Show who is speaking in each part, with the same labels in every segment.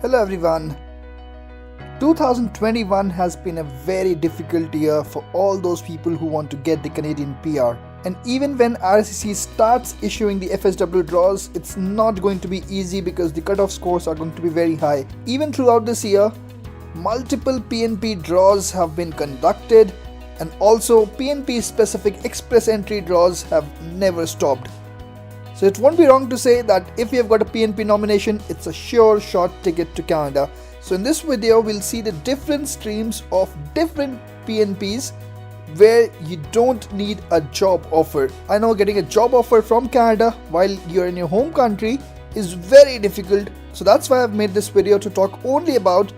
Speaker 1: Hello everyone. 2021 has been a very difficult year for all those people who want to get the Canadian PR. And even when RCC starts issuing the FSW draws, it's not going to be easy because the cutoff scores are going to be very high. Even throughout this year, multiple PNP draws have been conducted, and also PNP specific express entry draws have never stopped. So it won't be wrong to say that if you have got a PNP nomination, it's a sure shot ticket to Canada. So in this video, we'll see the different streams of different PNPs where you don't need a job offer. I know getting a job offer from Canada while you're in your home country is very difficult. So that's why I've made this video to talk only about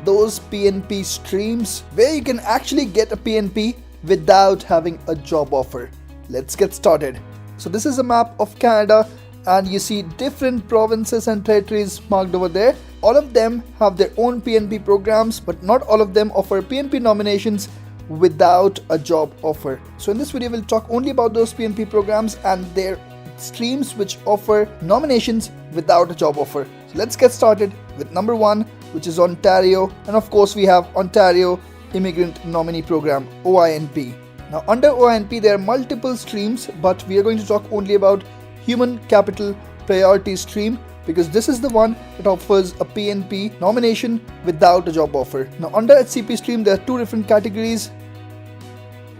Speaker 1: those PNP streams where you can actually get a PNP without having a job offer. Let's get started. So this is a map of Canada and you see different provinces and territories marked over there. All of them have their own PNP programs, but not all of them offer PNP nominations without a job offer. So in this video we'll talk only about those PNP programs and their streams which offer nominations without a job offer. So let's get started with number 1, which is Ontario, and of course we have Ontario Immigrant Nominee Program, OINP. Now under OINP there are multiple streams, but we are going to talk only about Human Capital Priority Stream because this is the one that offers a PNP nomination without a job offer. Now under HCP stream there are two different categories,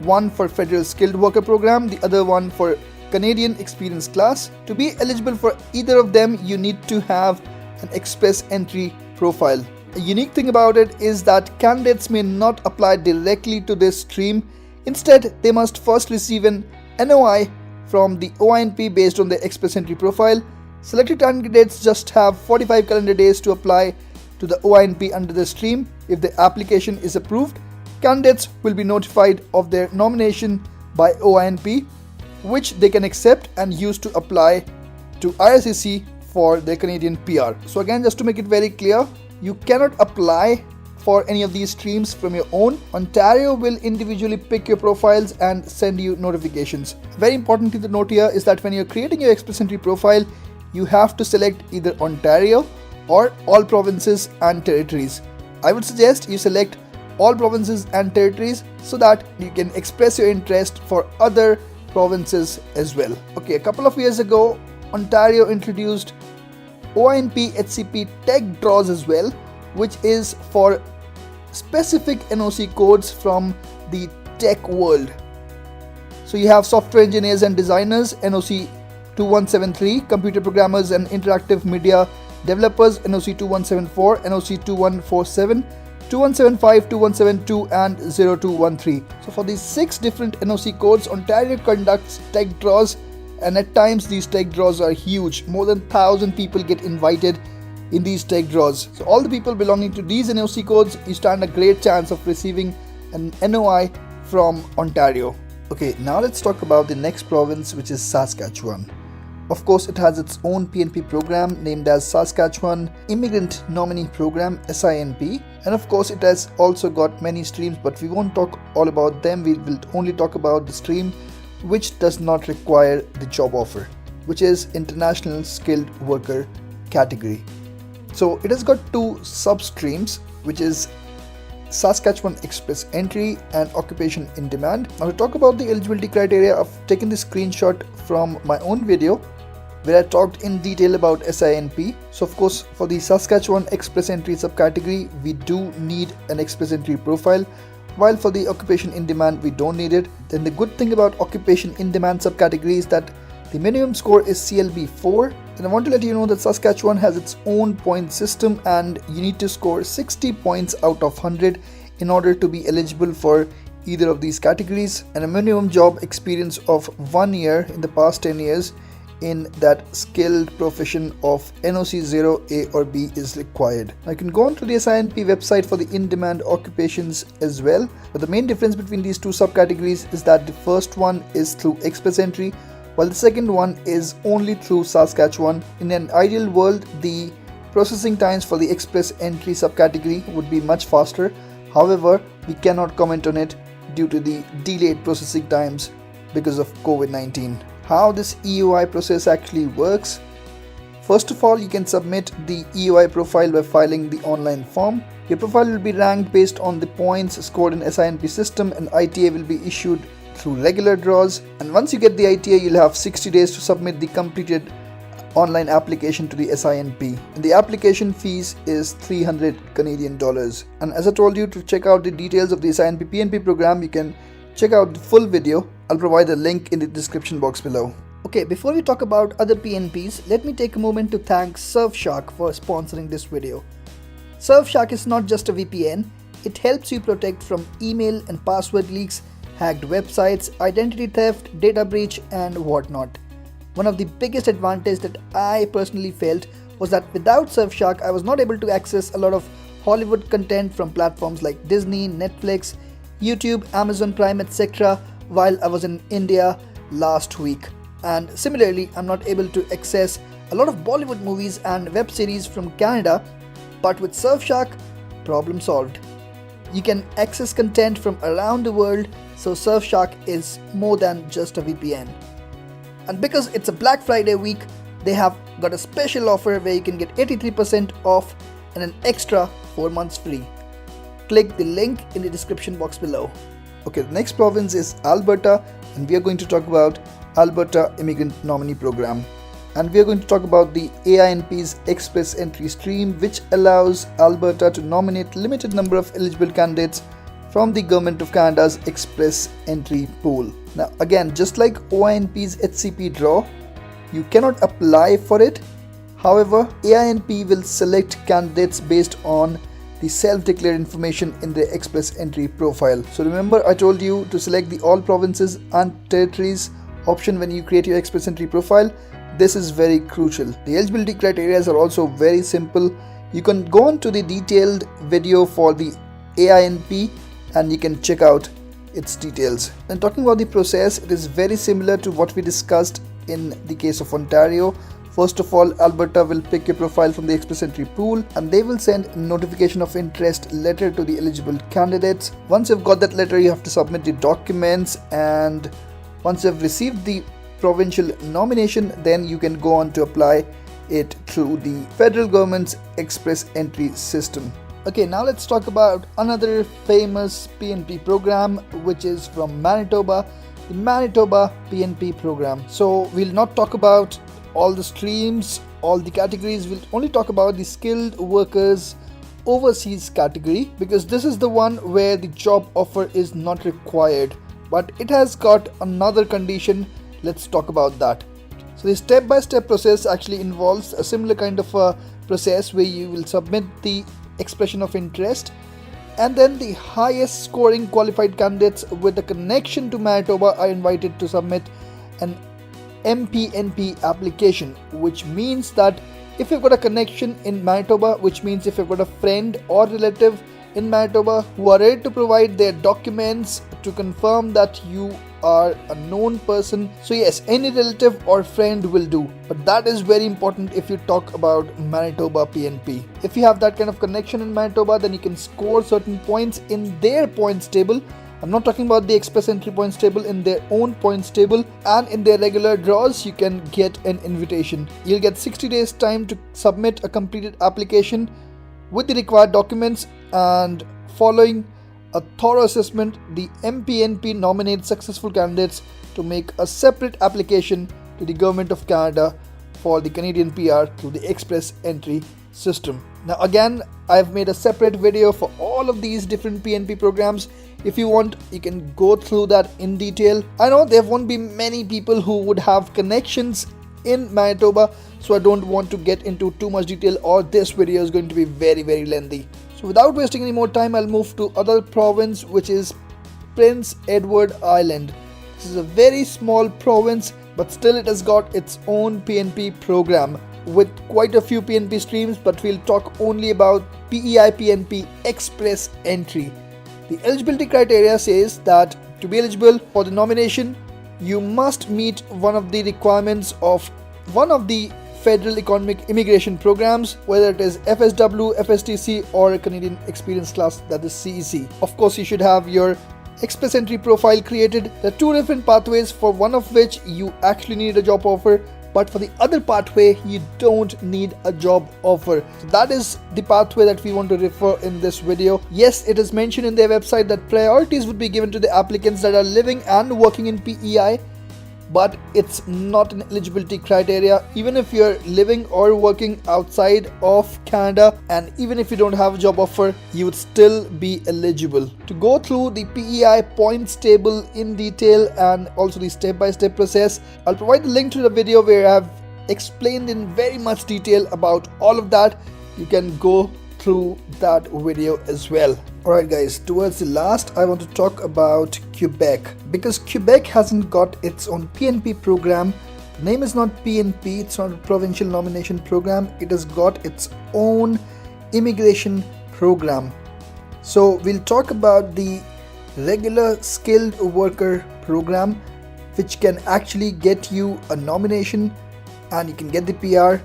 Speaker 1: one for Federal Skilled Worker Program, the other one for Canadian Experience Class. To be eligible for either of them, you need to have an express entry profile. A unique thing about it is that candidates may not apply directly to this stream. Instead, they must first receive an NOI from the OINP based on their express entry profile. Selected candidates just have 45 calendar days to apply to the OINP under the stream. If the application is approved, candidates will be notified of their nomination by OINP, which they can accept and use to apply to IRCC for their Canadian PR. So again, just to make it very clear, you cannot apply for any of these streams from your own. Ontario will individually pick your profiles and send you notifications. Very important thing to note here is that when you're creating your express entry profile, you have to select either Ontario or all provinces and territories. I would suggest you select all provinces and territories so that you can express your interest for other provinces as well. Okay, a couple of years ago, Ontario introduced OINP HCP tech draws as well, which is for specific NOC codes from the tech world. So you have software engineers and designers, NOC 2173, computer programmers and interactive media developers, NOC 2174, NOC 2147, 2175, 2172 and 0213. So for these 6 different NOC codes, Ontario conducts tech draws, and at times these tech draws are huge. More than 1,000 people get invited in these tech draws. So all the people belonging to these NOC codes, you stand a great chance of receiving an NOI from Ontario. Okay, now let's talk about the next province, which is Saskatchewan. Of course, it has its own PNP program named as Saskatchewan Immigrant Nominee Program, SINP, and of course it has also got many streams, but we won't talk all about them. We will only talk about the stream which does not require the job offer, which is International Skilled Worker category. So it has got 2 sub-streams, which is Saskatchewan Express Entry and Occupation in Demand. Now to talk about the eligibility criteria, I've taken this screenshot from my own video where I talked in detail about SINP. So of course for the Saskatchewan Express Entry subcategory, we do need an Express Entry profile, while for the Occupation in Demand we don't need it. Then the good thing about Occupation in Demand subcategory is that the minimum score is CLB 4. And I want to let you know that Saskatchewan has its own point system and you need to score 60 points out of 100 in order to be eligible for either of these categories, and a minimum job experience of 1 year in the past 10 years in that skilled profession of NOC 0A or B is required. Now you can go on to the SINP website for the in-demand occupations as well, but the main difference between these 2 subcategories is that the first one is through express entry, while the second one is only through Saskatchewan. In an ideal world, the processing times for the express entry subcategory would be much faster. However, we cannot comment on it due to the delayed processing times because of COVID-19. How this EUI process actually works First of all, you can submit the EOI profile by filing the online form. Your profile will be ranked based on the points scored in SINP system, and ITA will be issued through regular draws. And once you get the ITA, you'll have 60 days to submit the completed online application to the SINP. And the application fees is $300 Canadian. And as I told you, to check out the details of the SINP PNP program, you can check out the full video. I'll provide a link in the description box below. Okay, before we talk about other PNPs, let me take a moment to thank Surfshark for sponsoring this video. Surfshark is not just a VPN, it helps you protect from email and password leaks, hacked websites, identity theft, data breach, and whatnot. One of the biggest advantages that I personally felt was that without Surfshark, I was not able to access a lot of Hollywood content from platforms like Disney, Netflix, YouTube, Amazon Prime, etc. while I was in India last week. And similarly, I'm not able to access a lot of Bollywood movies and web series from Canada, but with Surfshark, problem solved. You can access content from around the world, so Surfshark is more than just a VPN. And because it's a Black Friday week, they have got a special offer where you can get 83% off and an extra 4 months free. Click the link in the description box below. Okay, the next province is Alberta, and we are going to talk about Alberta Immigrant Nominee Program. And we are going to talk about the AINP's Express Entry Stream, which allows Alberta to nominate limited number of eligible candidates from the Government of Canada's Express Entry Pool. Now again, just like OINP's HCP draw, you cannot apply for it. However, AINP will select candidates based on the self-declared information in the Express Entry profile. So remember, I told you to select the all provinces and territories option when you create your Express Entry profile. This is very crucial. The eligibility criteria are also very simple. You can go on to the detailed video for the AINP and you can check out its details. And talking about the process, it is very similar to what we discussed in the case of Ontario. First of all, Alberta will pick your profile from the Express Entry pool and they will send a notification of interest letter to the eligible candidates. Once you've got that letter, you have to submit the documents, and once you've received the provincial nomination, then you can go on to apply it through the federal government's Express Entry system. Okay, now let's talk about another famous PNP program, which is from Manitoba, the Manitoba PNP program. So we'll not talk about all the streams, all the categories. We'll only talk about the skilled workers overseas category, because this is the one where the job offer is not required, but it has got another condition. Let's talk about that. So the step-by-step process actually involves a similar kind of a process where you will submit the expression of interest, and then the highest scoring qualified candidates with a connection to Manitoba are invited to submit an MPNP application, which means that if you've got a connection in Manitoba, which means if you've got a friend or relative in Manitoba who are ready to provide their documents to confirm that you are a known person, so yes, any relative or friend will do. But that is very important if you talk about Manitoba PNP. If you have that kind of connection in Manitoba, then you can score certain points in their points table. I'm not talking about the Express Entry points table, in their own points table, and in their regular draws you can get an invitation. You'll get 60 days time to submit a completed application with the required documents, and following a thorough assessment, the MPNP nominates successful candidates to make a separate application to the Government of Canada for the Canadian PR through the Express Entry system. Now again, I've made a separate video for all of these different PNP programs. If you want, you can go through that in detail. I know there won't be many people who would have connections in Manitoba, so I don't want to get into too much detail, or this video is going to be very lengthy. So without wasting any more time, I'll move to other province, which is Prince Edward Island. This is a very small province, but still it has got its own PNP program with quite a few PNP streams, but we'll talk only about PEI PNP Express Entry. The eligibility criteria says that to be eligible for the nomination, you must meet one of the requirements of one of the federal economic immigration programs, whether it is FSW, FSTC, or a Canadian Experience Class, that is CEC. Of course, you should have your Express Entry profile created. There are two different pathways, for one of which you actually need a job offer, but for the other pathway, you don't need a job offer. So that is the pathway that we want to refer in this video. Yes, it is mentioned in their website that priorities would be given to the applicants that are living and working in PEI, but it's not an eligibility criteria. Even if you're living or working outside of Canada, and even if you don't have a job offer, you would still be eligible. To go through the PEI points table in detail and also the step-by-step process, I'll provide the link to the video where I have explained in very much detail about all of that. You can go through that video as well. Alright guys, towards the last I want to talk about Quebec, because Quebec hasn't got its own PNP program. The name is not PNP, it's not a provincial nomination program, it has got its own immigration program. So we'll talk about the regular skilled worker program, which can actually get you a nomination and you can get the PR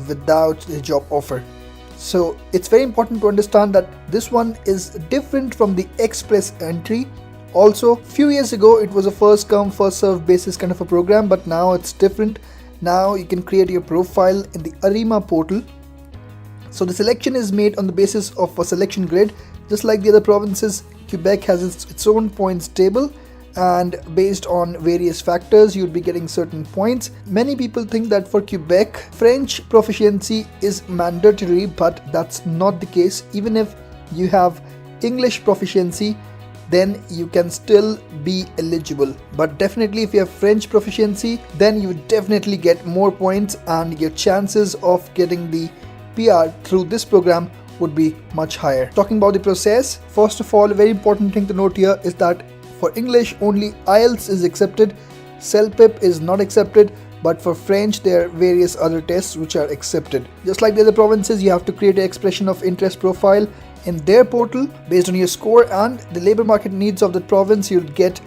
Speaker 1: without the job offer. So it's very important to understand that this one is different from the express entry. Also, few years ago it was a first come first serve basis kind of a program, but now it's different. Now you can create your profile in the ARIMA portal. So the selection is made on the basis of a selection grid. Just like the other provinces, Quebec has its own points table, and based on various factors you'll be getting certain points. Many people think that for Quebec, French proficiency is mandatory, but that's not the case. Even if you have English proficiency, then you can still be eligible. But definitely if you have French proficiency, then you would definitely get more points and your chances of getting the PR through this program would be much higher. Talking about the process, first of all, a very important thing to note here is that for English, only IELTS is accepted, CELPIP is not accepted, but for French there are various other tests which are accepted. Just like the other provinces, you have to create an expression of interest profile in their portal. Based on your score and the labour market needs of the province, you'll get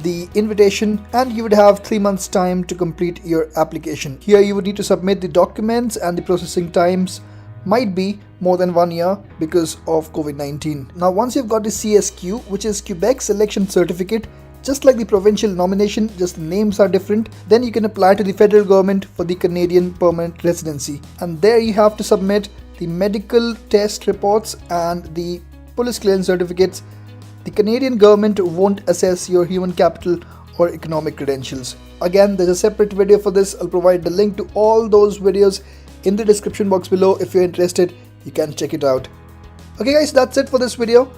Speaker 1: the invitation and you would have 3 months time to complete your application. Here you would need to submit the documents and the processing times might be more than 1 year because of COVID-19. Now once you've got the CSQ, which is Quebec Selection Certificate, just like the provincial nomination, just the names are different, then you can apply to the federal government for the Canadian permanent residency. And there you have to submit the medical test reports and the police clearance certificates. The Canadian government won't assess your human capital or economic credentials. Again, there's a separate video for this. I'll provide the link to all those videos in the description box below. If you're interested, you can check it out. Okay guys, that's it for this video.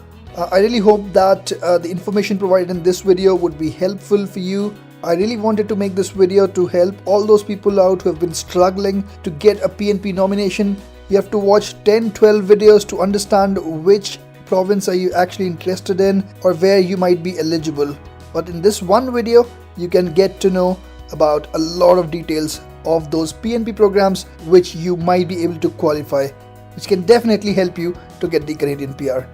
Speaker 1: I really hope that the information provided in this video would be helpful for you. I really wanted to make this video to help all those people out who have been struggling to get a PNP nomination. You have to watch 10-12 videos to understand which province are you actually interested in or where you might be eligible. But in this one video, you can get to know about a lot of details of those PNP programs which you might be able to qualify, which can definitely help you to get the Canadian PR.